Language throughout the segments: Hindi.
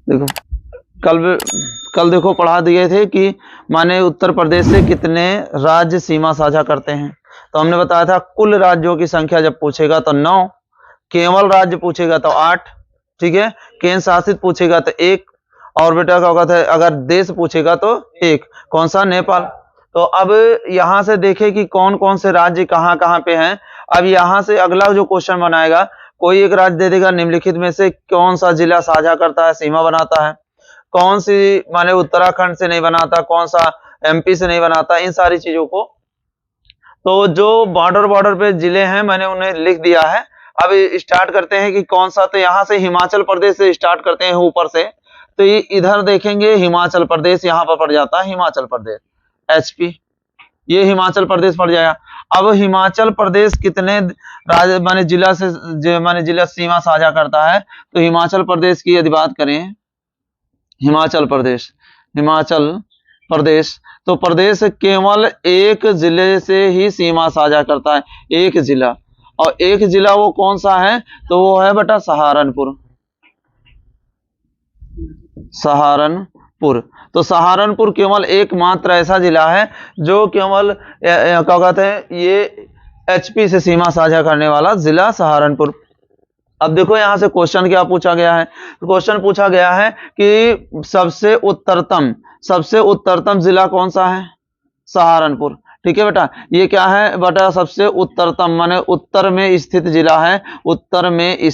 देखो कल देखो पढ़ा दिए थे कि माने उत्तर प्रदेश से कितने राज्य सीमा साझा करते हैं। तो हमने बताया था कुल राज्यों की संख्या जब पूछेगा तो 9, केवल राज्य पूछेगा तो 8, ठीक है, केंद्र शासित पूछेगा तो 1, और बेटा क्या कहता है अगर देश पूछेगा तो 1, कौन सा, नेपाल। तो अब यहां से देखें कि कौन कौन से राज्य कहां कहां पे हैं। अब यहां से अगला जो क्वेश्चन बनाएगा, कोई एक राज्य दे देगा निम्नलिखित में से कौन सा जिला साझा करता है, सीमा बनाता है, कौन सी माने उत्तराखंड से नहीं बनाता, कौन सा एमपी से नहीं बनाता, इन सारी चीजों को। तो जो बॉर्डर पे जिले हैं मैंने उन्हें लिख दिया है। अब स्टार्ट करते हैं कि कौन सा, तो यहां से हिमाचल प्रदेश से स्टार्ट करते हैं ऊपर से। तो ये इधर देखेंगे हिमाचल प्रदेश यहां पर पड़ जाता है, हिमाचल प्रदेश एचपी, ये हिमाचल प्रदेश पड़ जाएगा। अब हिमाचल प्रदेश कितने राज्य माने जिला से माने जिला सीमा साझा करता है, तो हिमाचल प्रदेश की यदि बात करें, हिमाचल प्रदेश तो प्रदेश केवल एक जिले से ही सीमा साझा करता है, एक जिला, और एक जिला वो कौन सा है, तो वो है बेटा सहारनपुर। तो सहारनपुर केवल एकमात्र ऐसा जिला है जो केवल क्या कहते हैं ये एचपी से सीमा साझा करने वाला जिला सहारनपुर। अब देखो यहां से क्वेश्चन क्या पूछा गया है, क्वेश्चन पूछा गया है कि सबसे उत्तरतम जिला कौन सा है, सहारनपुर, ठीक है बेटा। ये क्या है बेटा, सबसे उत्तरतम माने उत्तर में स्थित जिला है, उत्तर में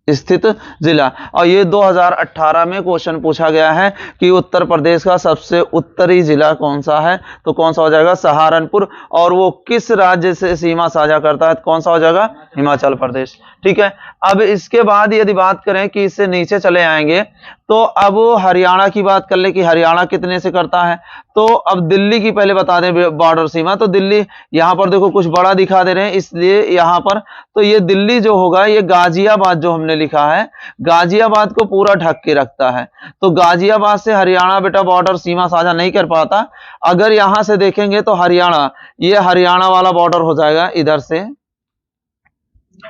स्थित जिला। और ये 2018 में क्वेश्चन पूछा गया है कि उत्तर प्रदेश का सबसे उत्तरी जिला कौन सा है, तो कौन सा हो जाएगा, सहारनपुर। और वो किस राज्य से सीमा साझा करता है, तो कौन सा हो जाएगा, हिमाचल प्रदेश, ठीक है। अब इसके बाद यदि बात करें कि इससे नीचे चले आएंगे, तो अब हरियाणा की बात कर ले कि हरियाणा कितने से करता है। तो अब दिल्ली की पहले बता दें बॉर्डर सीमा, तो दिल्ली यहां पर देखो कुछ बड़ा दिखा दे रहे हैं इसलिए यहां पर, तो ये दिल्ली जो होगा ये गाजियाबाद जो हमने लिखा है, गाजियाबाद को पूरा ढक के रखता है। तो गाजियाबाद से हरियाणा बेटा बॉर्डर सीमा साझा नहीं कर पाता। अगर यहां से देखेंगे तो हरियाणा, ये हरियाणा वाला बॉर्डर हो जाएगा, इधर से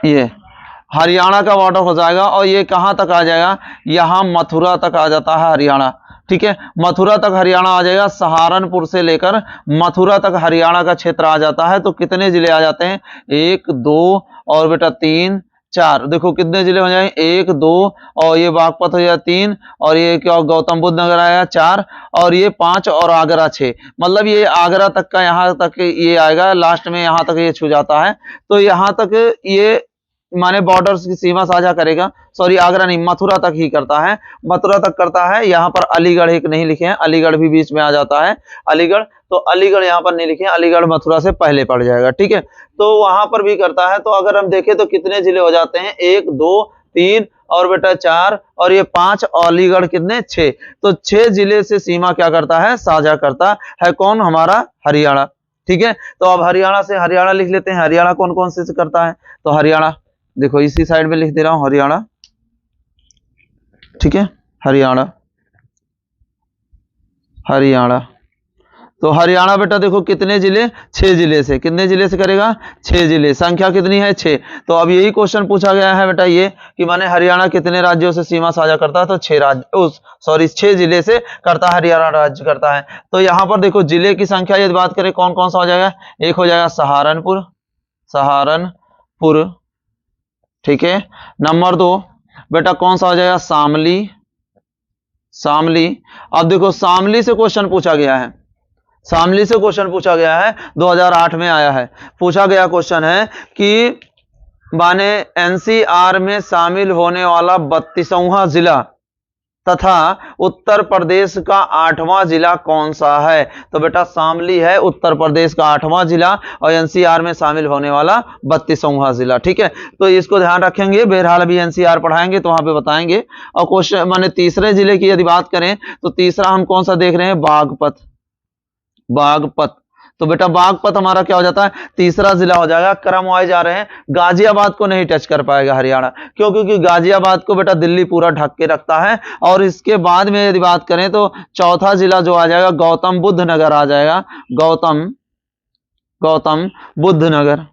ये हरियाणा का बॉर्डर हो जाएगा, और ये कहां तक आ जाएगा, यहां मथुरा तक आ जाता है हरियाणा, ठीक है, मथुरा तक हरियाणा आ जाएगा। सहारनपुर से लेकर मथुरा तक हरियाणा का क्षेत्र आ जाता है। तो कितने जिले आ जाते हैं, 1 2 और बेटा 3 4, देखो कितने जिले हो जाएंगे, 1 2 और ये बागपत हो जाए 3, और ये क्या गौतम बुद्ध नगर आया 4, और ये 5 और आगरा 6, मतलब ये आगरा तक का यहाँ तक ये आएगा, लास्ट में यहाँ तक ये छू जाता है। तो यहाँ तक ये माने बॉर्डर की सीमा साझा करेगा, सॉरी आगरा नहीं, मथुरा तक ही करता है, मथुरा तक करता है। यहाँ पर अलीगढ़ एक नहीं लिखे हैं, अलीगढ़ भी बीच में आ जाता है, अलीगढ़, तो अलीगढ़ यहाँ पर नहीं लिखे हैं, अलीगढ़ मथुरा से पहले पड़ जाएगा, ठीक है। तो वहां पर भी करता है। तो अगर हम देखें तो कितने जिले हो जाते हैं, 1 2 3 और बेटा 4 और ये 5, अलीगढ़ कितने 6, तो 6 जिले से सीमा क्या करता है, साझा करता है। कौन, हमारा हरियाणा, ठीक है। तो अब हरियाणा से हरियाणा लिख लेते हैं, हरियाणा कौन कौन से करता है, तो हरियाणा देखो इसी साइड में लिख दे रहा हूं, हरियाणा, ठीक है, हरियाणा तो हरियाणा बेटा देखो कितने जिले, 6 जिले से, कितने जिले से करेगा, 6 जिले, संख्या कितनी है 6। तो अब यही क्वेश्चन पूछा गया है बेटा ये कि माने हरियाणा कितने राज्यों से सीमा साझा करता है, तो 6 राज्य, सॉरी 6 जिले से करता है, हरियाणा राज्य करता है। तो यहां पर देखो जिले की संख्या यदि बात करें कौन कौन सा हो जाएगा, एक हो जाएगा सहारनपुर, ठीक है। नंबर 2 बेटा कौन सा हो जाएगा, शामली। अब देखो शामली से क्वेश्चन पूछा गया है, 2008 में आया है, पूछा गया क्वेश्चन है कि माने एनसीआर में शामिल होने वाला 32वां जिला तथा उत्तर प्रदेश का 8वां जिला कौन सा है, तो बेटा शामली है उत्तर प्रदेश का 8वां जिला और एनसीआर में शामिल होने वाला 32वां जिला, ठीक है। तो इसको ध्यान रखेंगे, बहरहाल अभी एनसीआर पढ़ाएंगे तो वहां पे बताएंगे। और क्वेश्चन माने तीसरे जिले की यदि बात करें तो तीसरा हम कौन सा देख रहे हैं, बागपत। तो बेटा बागपत हमारा क्या हो जाता है, तीसरा जिला हो जाएगा। क्रम वाइज आ रहे हैं, गाजियाबाद को नहीं टच कर पाएगा हरियाणा, क्यों, क्योंकि गाजियाबाद को बेटा दिल्ली पूरा ढक के रखता है। और इसके बाद में यदि बात करें तो चौथा जिला जो आ जाएगा गौतम बुद्ध नगर आ जाएगा, गौतम बुद्ध नगर,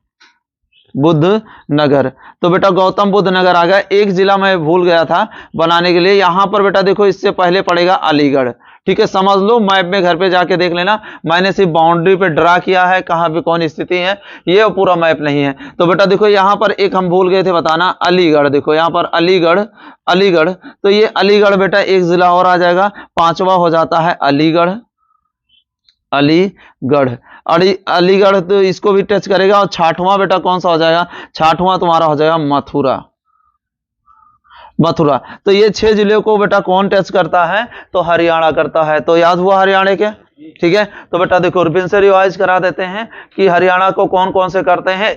बुद्ध नगर। तो बेटा गौतम बुद्ध नगर आ गया। एक जिला मैं भूल गया था बनाने के लिए, यहां पर बेटा देखो इससे पहले पड़ेगा अलीगढ़। ठीक है, समझ लो, मैप में घर पे जाके देख लेना, मैंने सिर्फ बाउंड्री पे ड्रा किया है, कहां पे कौन स्थिति है, ये पूरा मैप नहीं है। तो बेटा देखो यहां पर एक हम भूल गए थे बताना, अलीगढ़। देखो यहां पर अलीगढ़, अलीगढ़, तो ये अलीगढ़ बेटा एक जिला और आ जाएगा, पांचवा हो जाता है अलीगढ़, अलीगढ़, अलीगढ़ तो इसको भी टच करेगा। और छठवां बेटा कौन सा हो जाएगा, छठवां तुम्हारा हो जाएगा मथुरा, मथुरा। तो ये 6 जिलों को बेटा कौन टच करता है, तो हरियाणा करता है। तो याद हुआ हरियाणा के, ठीक है। तो बेटा देखो फिर से रिवाइज करा देते हैं कि हरियाणा को कौन कौन से करते हैं,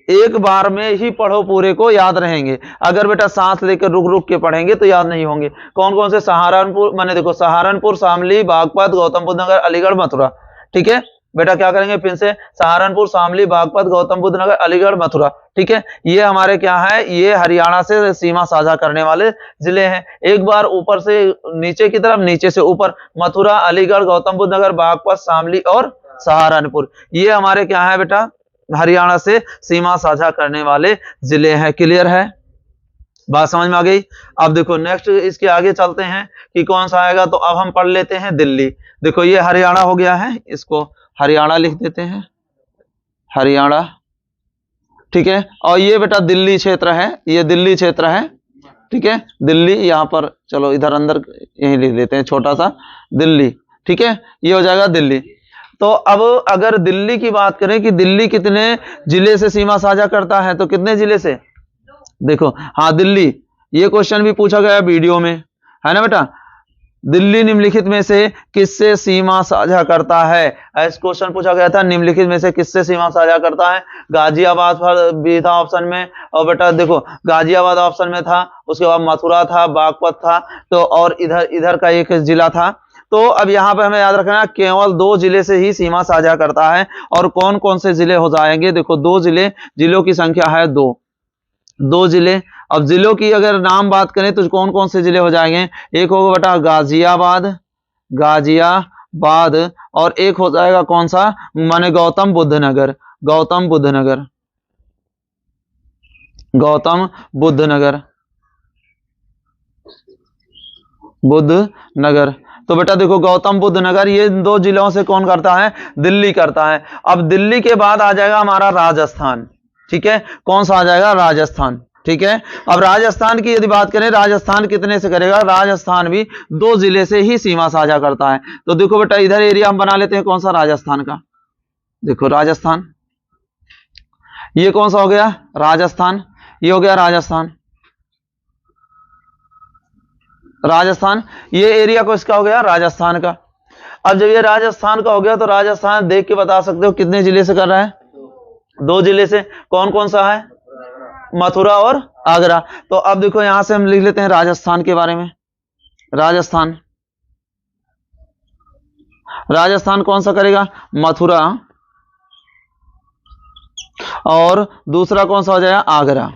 एक बार में ही पढ़ो, पूरे को याद रहेंगे। अगर बेटा सांस लेकर रुक रुक के पढ़ेंगे तो याद नहीं होंगे। कौन कौन से, सहारनपुर, माने देखो सहारनपुर, शामली, बागपत, गौतम बुद्ध नगर, अलीगढ़, मथुरा। ठीक है बेटा, क्या करेंगे फिर से, सहारनपुर, शामली, बागपत, गौतम बुद्ध नगर, अलीगढ़, मथुरा। ठीक है, ये हमारे क्या है, ये हरियाणा से सीमा साझा करने वाले जिले हैं। एक बार ऊपर से नीचे की तरफ, नीचे से ऊपर, मथुरा, अलीगढ़, गौतम बुद्ध नगर, बागपत, शामली और सहारनपुर, ये हमारे क्या है बेटा, हरियाणा से सीमा साझा करने वाले जिले हैं। क्लियर है, बात समझ में आ गई। अब देखो नेक्स्ट इसके आगे चलते हैं कि कौन सा आएगा। तो अब हम पढ़ लेते हैं दिल्ली। देखो ये हरियाणा हो गया है, इसको हरियाणा लिख देते हैं, हरियाणा। ठीक है, और ये बेटा दिल्ली क्षेत्र है, ये दिल्ली क्षेत्र है। ठीक है, दिल्ली यहां पर, चलो इधर अंदर यही लिख देते हैं छोटा सा, दिल्ली। ठीक है, ये हो जाएगा दिल्ली। तो अब अगर दिल्ली की बात करें कि दिल्ली कितने जिले से सीमा साझा करता है, तो कितने जिले से, देखो हाँ दिल्ली, ये क्वेश्चन भी पूछा गया वीडियो में, है ना बेटा, दिल्ली निम्नलिखित में से किससे सीमा साझा करता है, ऐसा क्वेश्चन पूछा गया था, निम्नलिखित में से किससे सीमा साझा करता है। गाजियाबाद भी था ऑप्शन में, और बेटा देखो गाजियाबाद ऑप्शन में था, उसके बाद मथुरा था, बागपत था, तो और इधर का एक जिला था। तो अब यहां पे हमें याद रखना केवल 2 जिले से ही सीमा साझा करता है। और कौन कौन से जिले हो जाएंगे, देखो 2 जिले, जिलों की संख्या है 2 जिले। अब जिलों की अगर नाम बात करें तो कौन कौन से जिले हो जाएंगे, एक होगा बेटा गाजियाबाद, गाजियाबाद, और एक हो जाएगा कौन सा, माने गौतम बुद्ध नगर, गौतम बुद्ध नगर, गौतम बुद्ध नगर, बुद्ध नगर। तो बेटा देखो गौतम बुद्ध नगर, ये 2 जिलों से कौन करता है, दिल्ली करता है। अब दिल्ली के बाद आ जाएगा हमारा राजस्थान। ठीक है, कौन सा आ जाएगा, राजस्थान। ठीक है, अब राजस्थान की यदि बात करें, राजस्थान कितने से करेगा, राजस्थान भी 2 जिले से ही सीमा साझा करता है। तो देखो बेटा इधर एरिया हम बना लेते हैं, कौन सा, राजस्थान का। देखो राजस्थान, ये कौन सा हो गया, राजस्थान, ये हो गया राजस्थान, राजस्थान, ये एरिया को इसका हो गया राजस्थान का। अब जब ये राजस्थान का हो गया तो राजस्थान देख के बता सकते हो कितने जिले से कर रहा है, 2 जिले से। कौन कौन सा है, मथुरा और आगरा। तो अब देखो यहां से हम लिख लेते हैं राजस्थान के बारे में, राजस्थान, राजस्थान कौन सा करेगा, मथुरा, और दूसरा कौन सा हो जाएगा, आगरा,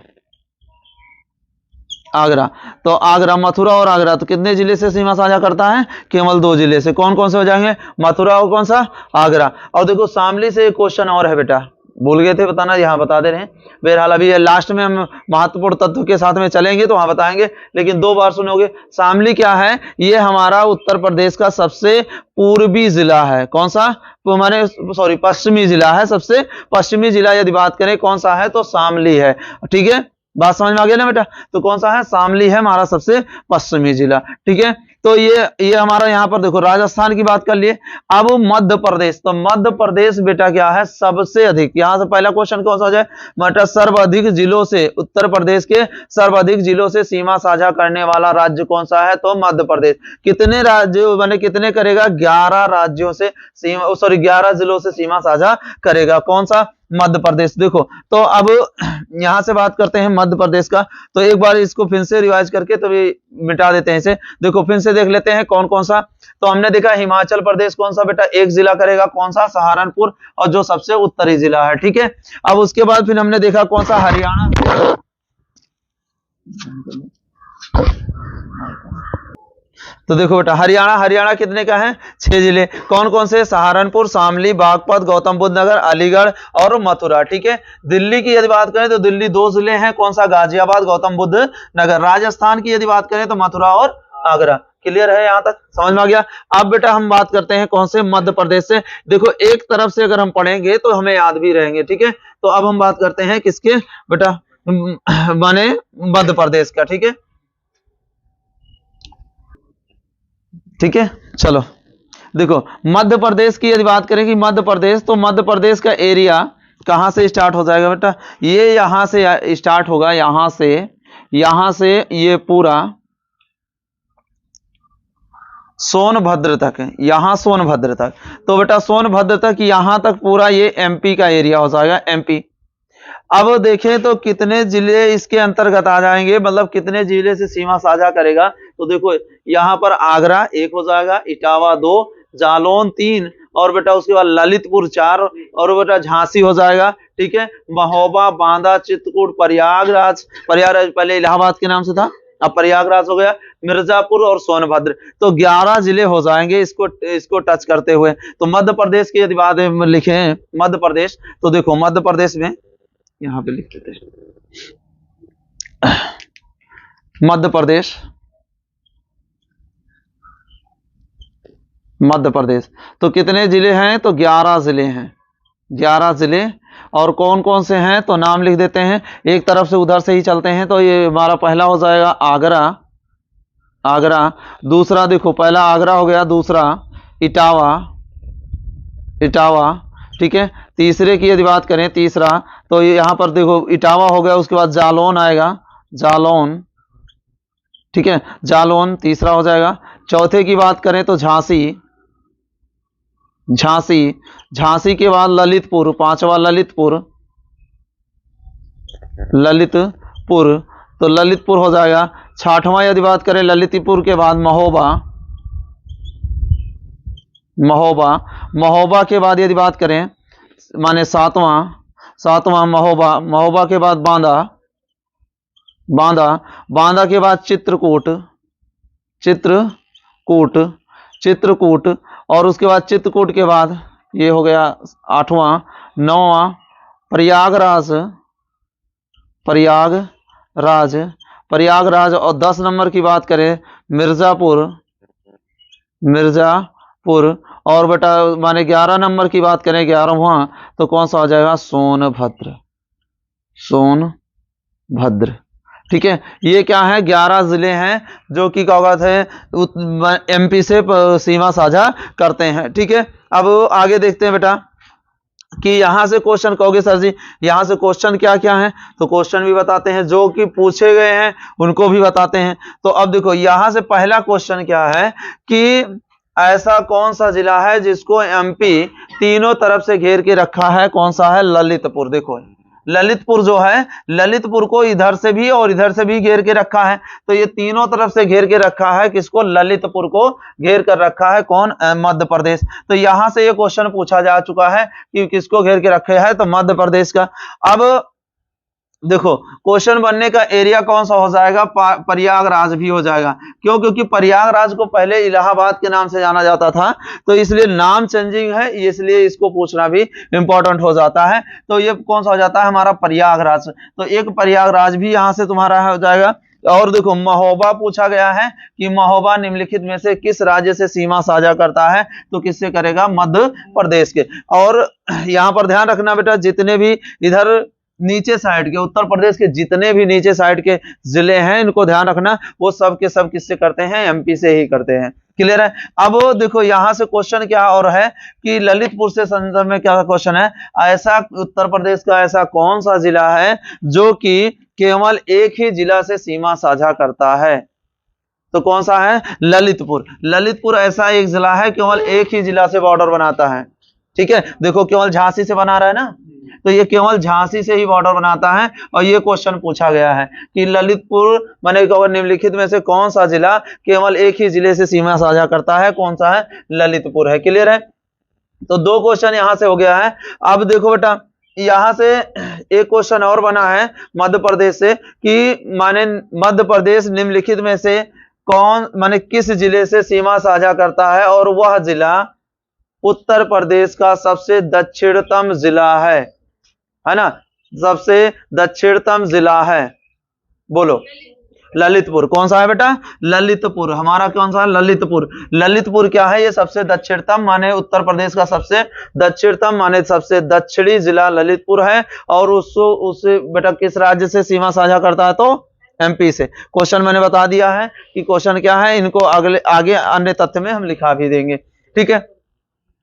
आगरा। तो आगरा, मथुरा और आगरा, तो कितने जिले से सीमा साझा करता है, केवल 2 जिले से। कौन कौन से हो जाएंगे, मथुरा और कौन सा, आगरा। और देखो शामली से एक क्वेश्चन और है बेटा, भूल गए थे बताना, यहां बता दे रहे हैं। बहरहाल अभी लास्ट में हम महत्वपूर्ण तत्व के साथ में चलेंगे तो वहां बताएंगे, लेकिन 2 बार सुनोगे। शामली क्या है, ये हमारा उत्तर प्रदेश का सबसे पूर्वी जिला है। कौन सा, माने सॉरी पश्चिमी जिला है, सबसे पश्चिमी जिला यदि बात करें कौन सा है, तो शामली है। ठीक है, बात समझ में आ गई ना बेटा। तो कौन सा है, शामली है हमारा सबसे पश्चिमी जिला। ठीक है, तो ये हमारा यहाँ पर देखो राजस्थान की बात कर लिए। अब मध्य प्रदेश, तो मध्य प्रदेश बेटा क्या है, सबसे अधिक, यहां से पहला क्वेश्चन कौन सा हो जाए, बेटा सर्वाधिक जिलों से, उत्तर प्रदेश के सर्वाधिक जिलों से सीमा साझा करने वाला राज्य कौन सा है, तो मध्य प्रदेश। कितने राज्य माने कितने करेगा, 11 राज्यों से सीमा, सॉरी 11 जिलों से सीमा साझा करेगा। कौन सा, मध्य प्रदेश। देखो तो अब यहां से बात करते हैं मध्य प्रदेश का। तो एक बार इसको फिर से रिवाइज करके तो मिटा देते हैं इसे। देखो फिर से देख लेते हैं कौन कौन सा। तो हमने देखा हिमाचल प्रदेश कौन सा बेटा, एक जिला करेगा, कौन सा, सहारनपुर, और जो सबसे उत्तरी जिला है। ठीक है, अब उसके बाद फिर हमने देखा कौन सा, हरियाणा। तो देखो बेटा, हरियाणा, हरियाणा कितने का है? 6 जिले। कौन कौन से? सहारनपुर, शामली, बागपत, गौतम बुद्ध नगर, अलीगढ़ और मथुरा। ठीक है। दिल्ली की यदि बात करें तो दिल्ली 2 जिले हैं। कौन सा? गाजियाबाद, गौतम बुद्ध नगर। राजस्थान की यदि बात करें तो मथुरा और आगरा। क्लियर है? यहां तक समझ में आ गया। अब बेटा हम बात करते हैं कौन से? मध्य प्रदेश से। देखो एक तरफ से अगर हम पढ़ेंगे तो हमें याद भी रहेंगे। ठीक है। तो अब हम बात करते हैं किसके बेटा? माने मध्य प्रदेश का। ठीक है, ठीक है। चलो देखो, मध्य प्रदेश की यदि बात करें कि मध्य प्रदेश, तो मध्य प्रदेश का एरिया कहां से स्टार्ट हो जाएगा बेटा? ये यहां से स्टार्ट होगा, यहां से ये पूरा सोनभद्र तक है, यहां सोनभद्र तक। तो बेटा सोनभद्र तक, यहां तक पूरा ये एमपी का एरिया हो जाएगा, एमपी। अब देखें तो कितने जिले इसके अंतर्गत आ जाएंगे, मतलब कितने जिले से सीमा साझा करेगा। तो देखो यहां पर आगरा 1 हो जाएगा, इटावा 2, जालौन 3, और बेटा उसके बाद ललितपुर 4, और बेटा झांसी हो जाएगा। ठीक है। महोबा, बांदा, चित्रकूट, प्रयागराज, प्रयागराज पहले इलाहाबाद के नाम से था, अब प्रयागराज हो गया, मिर्जापुर और सोनभद्र। तो 11 जिले हो जाएंगे इसको टच करते हुए। तो मध्य प्रदेश की यदि बात लिखें मध्य प्रदेश, तो देखो मध्य प्रदेश में यहां पे लिख देते हैं मध्य प्रदेश, मध्य प्रदेश। तो कितने जिले हैं? तो 11 जिले हैं, 11 जिले। और कौन कौन से हैं? तो नाम लिख देते हैं, एक तरफ से उधर से ही चलते हैं। तो ये हमारा पहला हो जाएगा आगरा, आगरा। दूसरा देखो, पहला आगरा हो गया, दूसरा इटावा, इटावा। ठीक है। तीसरे की यदि बात करें, तीसरा, तो ये यहां पर देखो इटावा हो गया, उसके बाद जालौन आएगा, जालौन। ठीक है, जालौन तीसरा हो जाएगा। चौथे की बात करें तो झांसी, झांसी, झांसी के बाद ललितपुर, पांचवा ललितपुर, ललितपुर। तो ललितपुर हो जाएगा। छठवां यदि बात करें ललितपुर के बाद महोबा, महोबा, महोबा के बाद यदि बात करें माने सातवां, सातवां महोबा, महोबा के बाद बांदा, बांदा, बांदा के बाद चित्रकूट, चित्रकूट, चित्रकूट। और उसके बाद चित्रकूट के बाद ये हो गया 8वां, 9वां प्रयागराज, प्रयागराज, प्रयागराज। और 10 नंबर की बात करें मिर्जापुर, मिर्जापुर। और बेटा माने 11 नंबर की बात करें, 11वां, तो कौन सा हो जाएगा? सोनभद्र, सोनभद्र। ठीक है। ये क्या है? 11 जिले हैं जो कि क्या कहते हैं एमपी से सीमा साझा करते हैं। ठीक है। अब आगे देखते हैं बेटा कि यहां से क्वेश्चन कहोगे सर जी यहां से क्वेश्चन क्या क्या है, तो क्वेश्चन भी बताते हैं, जो कि पूछे गए हैं उनको भी बताते हैं। तो अब देखो यहां से पहला क्वेश्चन क्या है कि ऐसा कौन सा जिला है जिसको एमपी तीनों तरफ से घेर के रखा है? कौन सा है? ललितपुर। देखो ललितपुर जो है, ललितपुर को इधर से भी और इधर से भी घेर के रखा है। तो ये तीनों तरफ से घेर के रखा है, किसको? ललितपुर को घेर कर रखा है। कौन? मध्य प्रदेश। तो यहां से ये क्वेश्चन पूछा जा चुका है कि किसको घेर के रखे है, तो मध्य प्रदेश का। अब देखो क्वेश्चन बनने का एरिया कौन सा हो जाएगा? प्रयागराज भी हो जाएगा। क्यों? क्योंकि प्रयागराज को पहले इलाहाबाद के नाम से जाना जाता था, तो इसलिए नाम चेंजिंग है, इसलिए इसको पूछना भी इंपॉर्टेंट हो जाता है। तो ये कौन सा हो जाता है? हमारा प्रयागराज। तो एक प्रयागराज भी यहां से तुम्हारा हो जाएगा। और देखो महोबा पूछा गया है कि महोबा निम्नलिखित में से किस राज्य से सीमा साझा करता है, तो किससे करेगा? मध्य प्रदेश के। और यहां पर ध्यान रखना बेटा, जितने भी इधर नीचे साइड के उत्तर प्रदेश के जितने भी नीचे साइड के जिले हैं, इनको ध्यान रखना, वो सब के सब किससे करते हैं? एमपी से ही करते हैं। क्लियर है? अब देखो यहां से क्वेश्चन क्या और है कि ललितपुर से संदर्भ में क्या क्वेश्चन है, ऐसा उत्तर प्रदेश का ऐसा कौन सा जिला है जो कि केवल एक ही जिला से सीमा साझा करता है? तो कौन सा है? ललितपुर। ललितपुर ऐसा एक जिला है केवल एक ही जिला से बॉर्डर बनाता है। ठीक है। देखो केवल झांसी से बना रहा है ना, तो ये केवल झांसी से ही बॉर्डर बनाता है। और ये क्वेश्चन पूछा गया है कि ललितपुर माने निम्नलिखित में से कौन सा जिला केवल एक ही जिले से सीमा साझा करता है? कौन सा है? ललितपुर है। क्लियर है? तो 2 क्वेश्चन यहां से हो गया है। अब देखो बेटा यहां से एक क्वेश्चन और बना है मध्य प्रदेश से कि माने मध्य प्रदेश निम्नलिखित में से कौन माने किस जिले से सीमा साझा करता है और वह जिला उत्तर प्रदेश का सबसे दक्षिणतम जिला है ना, सबसे दक्षिणतम जिला है। बोलो ललितपुर। कौन सा है बेटा? ललितपुर। हमारा कौन सा है? ललितपुर। ललितपुर क्या है? ये सबसे दक्षिणतम माने उत्तर प्रदेश का सबसे दक्षिणतम माने सबसे दक्षिणी जिला ललितपुर है। और उससे बेटा किस राज्य से सीमा साझा करता है? तो एमपी से। क्वेश्चन मैंने बता दिया है कि क्वेश्चन क्या है, इनको अगले आगे अन्य तथ्य में हम लिखा भी देंगे। ठीक है,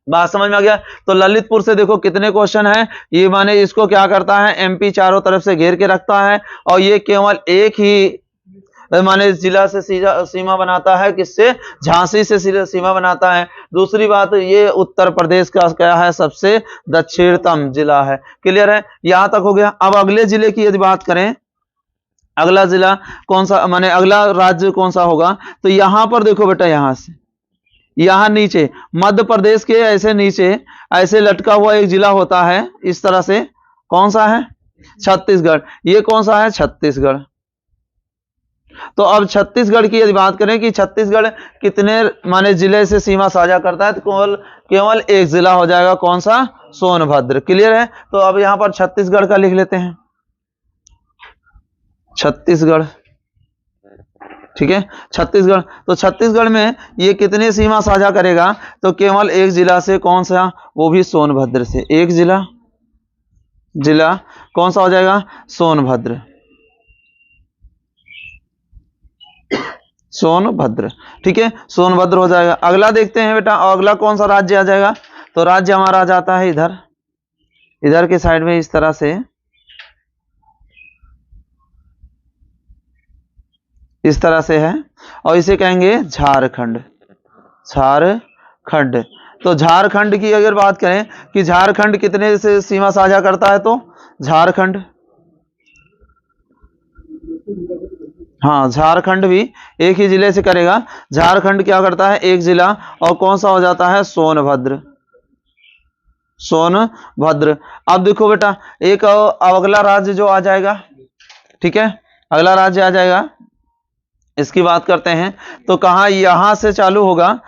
बात समझ में आ गया? तो ललितपुर से देखो कितने क्वेश्चन हैं। ये माने इसको क्या करता है? एमपी चारों तरफ से घेर के रखता है और ये केवल एक ही माने जिला से सीमा बनाता है। किससे? झांसी से सीमा बनाता है। दूसरी बात, ये उत्तर प्रदेश का क्या है? सबसे दक्षिणतम जिला है। क्लियर है? यहां तक हो गया। अब अगले जिले की यदि बात करें, अगला जिला कौन सा माने अगला राज्य कौन सा होगा? तो यहां पर देखो बेटा, यहां से यहां नीचे मध्य प्रदेश के ऐसे नीचे ऐसे लटका हुआ एक जिला होता है इस तरह से। कौन सा है? छत्तीसगढ़। ये कौन सा है? छत्तीसगढ़। तो अब छत्तीसगढ़ की यदि बात करें कि छत्तीसगढ़ कितने माने जिले से सीमा साझा करता है, तो केवल एक जिला हो जाएगा। कौन सा? सोनभद्र। क्लियर है? तो अब यहां पर छत्तीसगढ़ का लिख लेते हैं, छत्तीसगढ़। ठीक है, छत्तीसगढ़। तो छत्तीसगढ़ में ये कितने सीमा साझा करेगा? तो केवल एक जिला से। कौन सा? वो भी सोनभद्र से। एक जिला कौन सा हो जाएगा? सोनभद्र। सोनभद्र। ठीक है, सोनभद्र हो जाएगा। अगला देखते हैं बेटा, अगला कौन सा राज्य आ जाएगा? तो राज्य हमारा आ जाता है इधर के साइड में इस तरह से, इस तरह से है और इसे कहेंगे झारखंड। झारखंड। तो झारखंड की अगर बात करें कि झारखंड कितने से सीमा साझा करता है, तो झारखंड, हाँ झारखंड भी एक ही जिले से करेगा। झारखंड क्या करता है? एक जिला। और कौन सा हो जाता है? सोनभद्र। सोनभद्र। अब देखो बेटा, एक अगला राज्य जो आ जाएगा, ठीक है, अगला राज्य आ जाएगा, इसकी बात करते हैं। तो कहां? यहां से चालू होगा,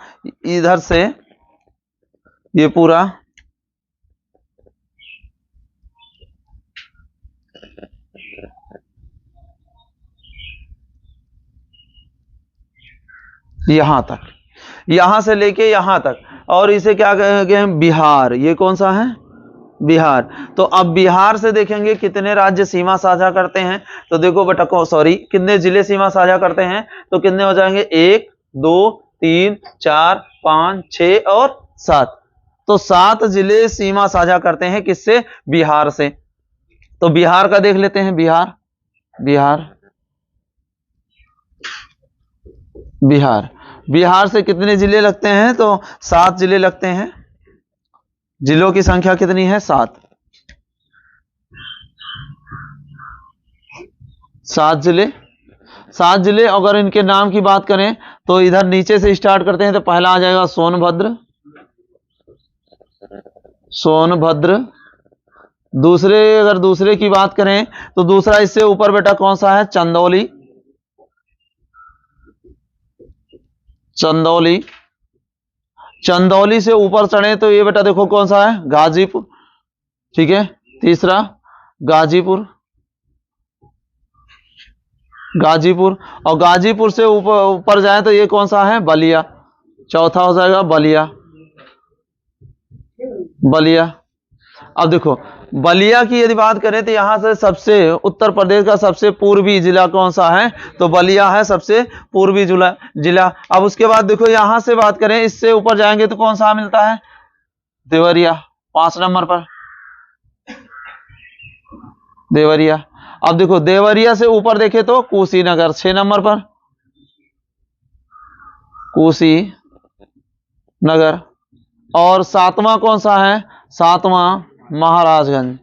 इधर से ये पूरा यहां तक, यहां से लेके यहां तक। और इसे क्या कहेंगे हम? बिहार। ये कौन सा है? बिहार। तो अब बिहार से देखेंगे कितने राज्य सीमा साझा करते हैं। तो देखो बेटा, सॉरी, कितने जिले सीमा साझा करते हैं? तो कितने हो जाएंगे? 1 2 3 4 5 6 और 7। तो 7 जिले सीमा साझा करते हैं। किससे? बिहार से। तो बिहार का देख लेते हैं। बिहार से कितने जिले लगते हैं? तो 7 जिले लगते हैं। जिलों की संख्या कितनी है? 7। 7 जिले। अगर इनके नाम की बात करें तो इधर नीचे से स्टार्ट करते हैं। तो पहला आ जाएगा सोनभद्र। अगर दूसरे की बात करें तो दूसरा इससे ऊपर बेटा कौन सा है? चंदौली से ऊपर चढ़े तो ये बेटा देखो कौन सा है? गाजीपुर। ठीक है, तीसरा गाजीपुर। और गाजीपुर से ऊपर जाए तो ये कौन सा है? बलिया। चौथा हो जाएगा बलिया। अब देखो, बलिया की यदि बात करें तो यहां से सबसे उत्तर प्रदेश का सबसे पूर्वी जिला कौन सा है? तो बलिया है सबसे पूर्वी जिला। अब उसके बाद देखो, यहां से बात करें, इससे ऊपर जाएंगे तो कौन सा मिलता है? देवरिया 5 नंबर पर। देवरिया। अब देखो, देवरिया से ऊपर देखे तो कुशीनगर 6 नंबर पर। कुशीनगर। और 7वां कौन सा है? 7वां महाराजगंज।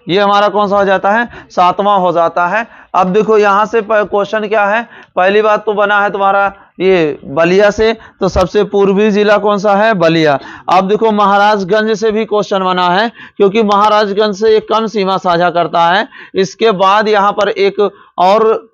ये हमारा कौन सा हो जाता है? 7वां हो जाता है। अब देखो, यहां से क्वेश्चन क्या है? पहली बात तो बना है तुम्हारा ये बलिया से, तो सबसे पूर्वी जिला कौन सा है? बलिया। अब देखो महाराजगंज से भी क्वेश्चन बना है, क्योंकि महाराजगंज से एक कम सीमा साझा करता है। इसके बाद यहाँ पर एक और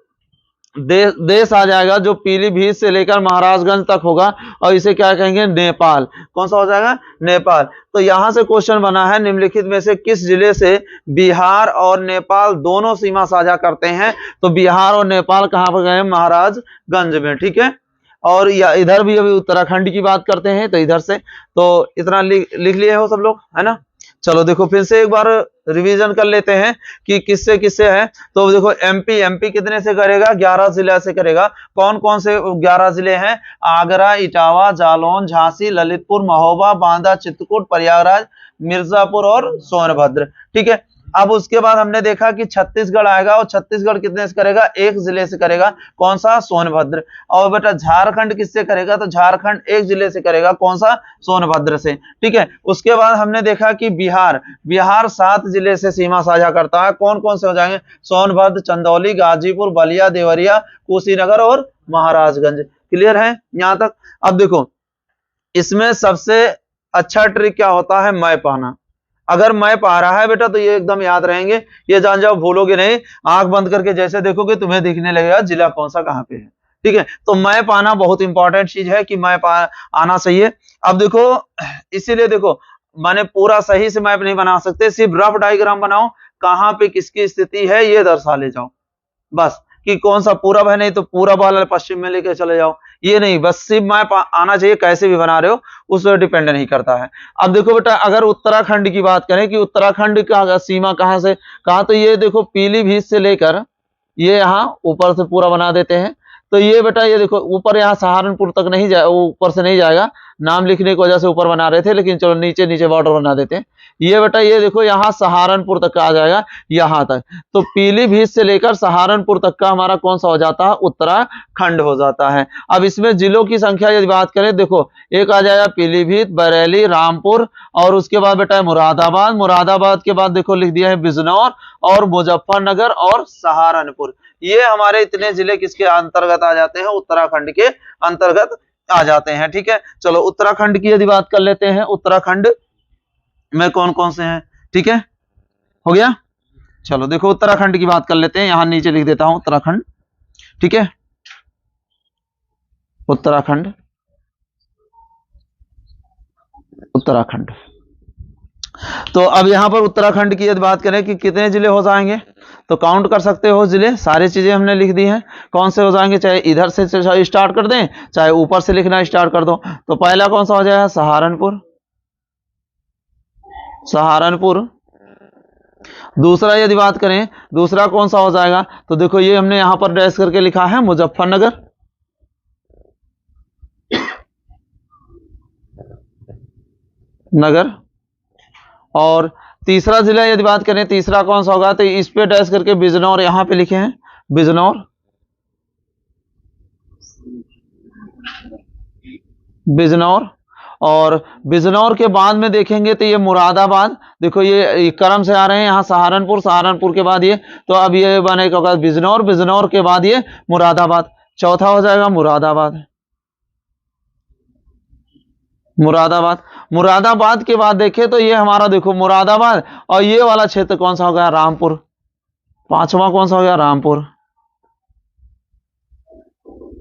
देश आ जाएगा जो पीलीभीत से लेकर महाराजगंज तक होगा, और इसे क्या कहेंगे? नेपाल। कौन सा हो जाएगा? नेपाल। तो यहां से क्वेश्चन बना है, निम्नलिखित में से किस जिले से बिहार और नेपाल दोनों सीमा साझा करते हैं? तो बिहार और नेपाल कहां पर गए? महाराजगंज में। ठीक है, और या इधर भी अभी उत्तराखंड की बात करते हैं, तो इधर से तो इतना लिख लिए हो सब लोग, है ना। चलो देखो फिर से एक बार रिवीजन कर लेते हैं कि किससे किससे है। तो देखो एमपी कितने से करेगा? 11 जिला से करेगा। कौन कौन से 11 जिले हैं? आगरा, इटावा, जालौन, झांसी, ललितपुर, महोबा, बांदा, चित्रकूट, प्रयागराज, मिर्जापुर और सोनभद्र। ठीक है, अब उसके बाद हमने देखा कि छत्तीसगढ़ आएगा, और छत्तीसगढ़ कितने से करेगा? एक जिले से करेगा। कौन सा? सोनभद्र। और बेटा झारखंड किससे करेगा? तो झारखंड एक जिले से करेगा। कौन सा? सोनभद्र से। ठीक है, उसके बाद हमने देखा कि बिहार 7 जिले से सीमा साझा करता है। कौन कौन से हो जाएंगे? सोनभद्र, चंदौली, गाजीपुर, बलिया, देवरिया, कुशीनगर और महाराजगंज। क्लियर है यहां तक? अब देखो इसमें सबसे अच्छा ट्रिक क्या होता है? मैप आना। अगर मैप आ रहा है बेटा तो ये एकदम याद रहेंगे, ये जान जाओ, भूलोगे नहीं। आंख बंद करके जैसे देखोगे तुम्हें दिखने लगेगा जिला कौन सा कहां पे है। ठीक है, तो मैप आना बहुत इंपॉर्टेंट चीज है कि मैप आना चाहिए। अब देखो इसीलिए देखो माने पूरा सही से मैप नहीं बना सकते, सिर्फ रफ डायग्राम बनाओ, कहां पे किसकी स्थिति है ये दर्शा ले जाओ बस, कि कौन सा पूरब है, नहीं तो पूरब वाला पश्चिम में लेके चले जाओ, ये नहीं, बस सिर्फ मैप आना चाहिए। कैसे भी बना रहे हो उस पर डिपेंड नहीं करता है। अब देखो बेटा अगर उत्तराखंड की बात करें कि उत्तराखंड का सीमा कहां से कहां, तो ये देखो पीलीभीत से लेकर ये यहाँ ऊपर से पूरा बना देते हैं। तो ये बेटा ये देखो ऊपर यहाँ सहारनपुर तक नहीं जाए, ऊपर से नहीं जाएगा, नाम लिखने की वजह से ऊपर बना रहे थे, लेकिन चलो नीचे नीचे बॉर्डर बना देते हैं। ये बेटा ये देखो यहाँ सहारनपुर तक का आ जाएगा, यहाँ तक। तो पीलीभीत से लेकर सहारनपुर तक का हमारा कौन सा हो जाता है? उत्तराखंड हो जाता है। अब इसमें जिलों की संख्या यदि बात करें, देखो एक आ जाएगा पीलीभीत, बरेली, रामपुर, और उसके बाद बेटा मुरादाबाद। मुरादाबाद के बाद देखो लिख दिया है बिजनौर और मुजफ्फरनगर और सहारनपुर। ये हमारे इतने जिले किसके अंतर्गत आ जाते हैं? उत्तराखंड के अंतर्गत आ जाते हैं। ठीक है, चलो उत्तराखंड की यदि बात कर लेते हैं, उत्तराखंड में कौन कौन से हैं? ठीक है, हो गया। चलो देखो उत्तराखंड की बात कर लेते हैं, यहां नीचे लिख देता हूं उत्तराखंड। ठीक है, उत्तराखंड, उत्तराखंड। तो अब यहां पर उत्तराखंड की यदि बात करें कि कितने जिले हो जाएंगे, तो काउंट कर सकते हो जिले, सारी चीजें हमने लिख दी हैं कौन से हो जाएंगे, चाहे इधर से स्टार्ट कर दें चाहे ऊपर से लिखना स्टार्ट कर दो। तो पहला कौन सा हो जाएगा? सहारनपुर, सहारनपुर। दूसरा यदि बात करें, दूसरा कौन सा हो जाएगा, तो देखो ये हमने यहां पर डैश करके लिखा है मुजफ्फरनगर, नगर। और तीसरा जिला यदि बात करें, तीसरा कौन सा होगा, तो इस पे डैश करके बिजनौर यहां पे लिखे हैं, बिजनौर, बिजनौर। और बिजनौर के बाद में देखेंगे तो ये मुरादाबाद, देखो ये क्रम से आ रहे हैं, यहाँ सहारनपुर, सहारनपुर के बाद ये, तो अब ये बनेगा बिजनौर, बिजनौर के बाद ये मुरादाबाद। चौथा हो जाएगा मुरादाबाद, मुरादाबाद। मुरादाबाद के बाद देखें तो ये हमारा देखो मुरादाबाद, और ये वाला क्षेत्र कौन सा हो गया? रामपुर। पांचवा कौन सा हो गया? रामपुर,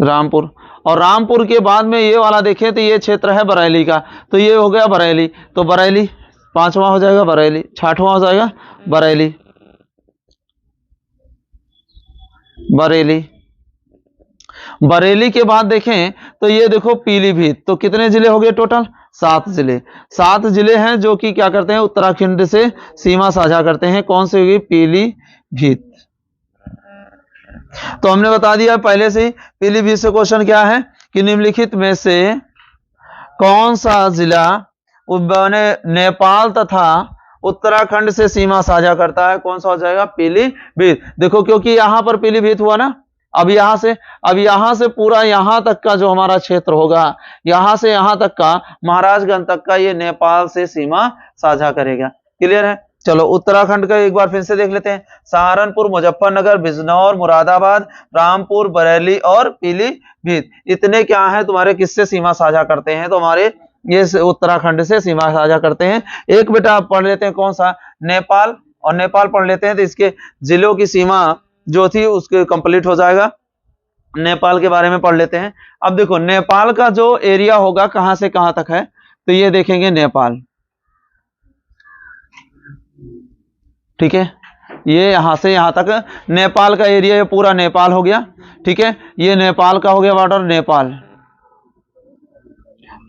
रामपुर। और रामपुर के बाद में ये वाला देखें तो ये क्षेत्र है बरेली का, तो ये हो गया बरेली, तो बरेली पांचवा हो जाएगा, बरेली। छठवां हो जाएगा बरेली, बरेली। बरेली के बाद देखें तो ये देखो पीलीभीत। तो कितने जिले हो गए टोटल? 7 जिले। 7 जिले हैं जो कि क्या करते हैं? उत्तराखंड से सीमा साझा करते हैं। कौन से होगी? पीलीभीत। तो हमने बता दिया पहले से ही, पीलीभीत से क्वेश्चन क्या है कि निम्नलिखित में से कौन सा जिला नेपाल तथा उत्तराखंड से सीमा साझा करता है? कौन सा हो जाएगा? पीलीभीत। देखो क्योंकि यहां पर पीलीभीत हुआ ना, अब यहां से पूरा यहां तक का जो हमारा क्षेत्र होगा, यहां से यहां तक का महाराजगंज तक का, ये नेपाल से सीमा साझा करेगा। क्लियर है? चलो उत्तराखंड का एक बार फिर से देख लेते हैं। सहारनपुर, मुजफ्फरनगर, बिजनौर, मुरादाबाद, रामपुर, बरेली और पीलीभीत, इतने क्या है तुम्हारे, किससे सीमा साझा करते हैं? तो हमारे ये उत्तराखंड से सीमा साझा करते हैं। एक बेटा आप पढ़ लेते हैं, कौन सा, नेपाल, और नेपाल पढ़ लेते हैं तो इसके जिलों की सीमा जो थी उसके कंप्लीट हो जाएगा। नेपाल के बारे में पढ़ लेते हैं। अब देखो नेपाल का जो एरिया होगा कहां से कहां तक है, तो ये देखेंगे नेपाल, ठीक है, ये यहां से यहां तक नेपाल का एरिया, ये पूरा नेपाल हो गया, ठीक है, ये नेपाल का हो गया बॉर्डर, नेपाल।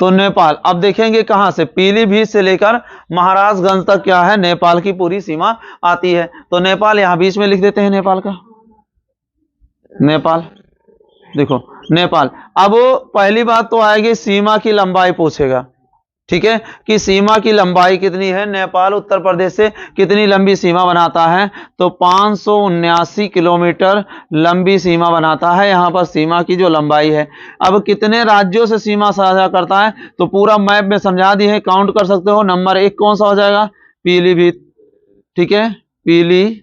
तो नेपाल, अब देखेंगे कहां से, पीलीभीत से लेकर महाराजगंज तक क्या है, नेपाल की पूरी सीमा आती है। तो नेपाल यहां बीच में लिख देते हैं, नेपाल का, नेपाल, देखो नेपाल। अब पहली बात तो आएगी सीमा की लंबाई पूछेगा, ठीक है, कि सीमा की लंबाई कितनी है, नेपाल उत्तर प्रदेश से कितनी लंबी सीमा बनाता है, तो 579 किलोमीटर लंबी सीमा बनाता है, यहां पर सीमा की जो लंबाई है। अब कितने राज्यों से सीमा साझा करता है, तो पूरा मैप में समझा दिए है, काउंट कर सकते हो। नंबर 1 कौन सा हो जाएगा, पीलीभीत, ठीक है, पीलीभीत।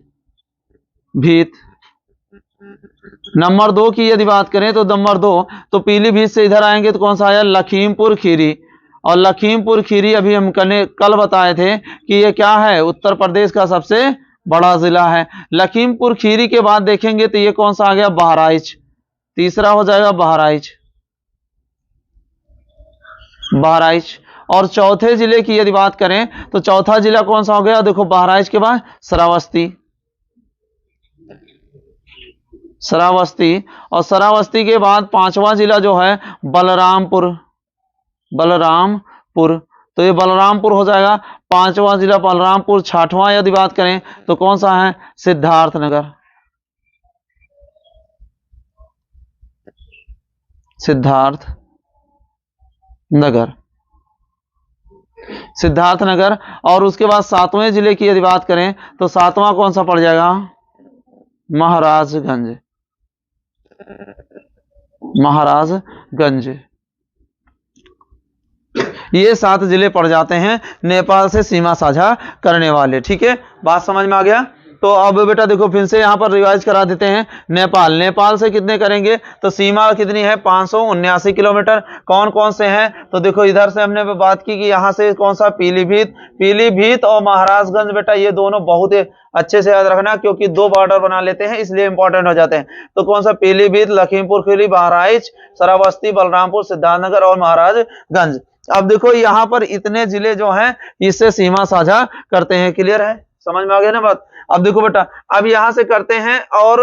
नंबर 2 की यदि बात करें तो नंबर 2, तो पीलीभीत से इधर आएंगे तो कौन सा आया, लखीमपुर खीरी, और लखीमपुर खीरी अभी हम कल बताए थे कि ये क्या है, उत्तर प्रदेश का सबसे बड़ा जिला है। लखीमपुर खीरी के बाद देखेंगे तो ये कौन सा आ गया, बहराइच, तीसरा हो जाएगा बहराइच, बहराइच। और चौथे जिले की यदि बात करें तो चौथा जिला कौन सा हो गया, देखो बहराइच के बाद श्रावस्ती, श्रावस्ती, और श्रावस्ती के बाद पांचवा जिला जो है बलरामपुर, बलरामपुर, तो ये बलरामपुर हो जाएगा पांचवा जिला बलरामपुर। छठवां यदि बात करें तो कौन सा है, सिद्धार्थनगर, सिद्धार्थनगर, सिद्धार्थनगर। और उसके बाद सातवें जिले की यदि बात करें तो सातवां कौन सा पड़ जाएगा, महाराजगंज, महाराजगंज। ये 7 जिले पड़ जाते हैं नेपाल से सीमा साझा करने वाले, ठीक है, बात समझ में आ गया। तो अब बेटा देखो फिर से यहां पर रिवाइज करा देते हैं। नेपाल, नेपाल से कितने करेंगे, तो सीमा कितनी है, 579 किलोमीटर। कौन कौन से हैं, तो देखो इधर से हमने बात की कि यहां से कौन सा, पीलीभीत, पीलीभीत और महाराजगंज, बेटा ये दोनों बहुत ही अच्छे से याद रखना, क्योंकि 2 बॉर्डर बना लेते हैं इसलिए इंपॉर्टेंट हो जाते हैं। तो कौन सा, पीलीभीत, लखीमपुर खीरी, बहराइच, श्रावस्ती, बलरामपुर, सिद्धार्थनगर और महाराजगंज। अब देखो यहां पर इतने जिले जो हैं इससे सीमा साझा करते हैं, क्लियर है, समझ में आ गया ना बात। अब देखो बेटा, अब यहां से करते हैं, और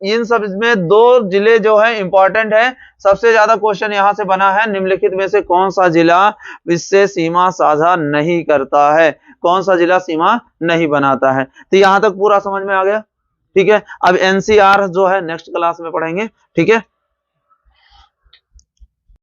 इन सब में 2 जिले जो है इंपॉर्टेंट है, सबसे ज्यादा क्वेश्चन यहां से बना है, निम्नलिखित में से कौन सा जिला इससे सीमा साझा नहीं करता है, कौन सा जिला सीमा नहीं बनाता है। तो यहां तक पूरा समझ में आ गया, ठीक है। अब एनसीआर जो है नेक्स्ट क्लास में पढ़ेंगे, ठीक है।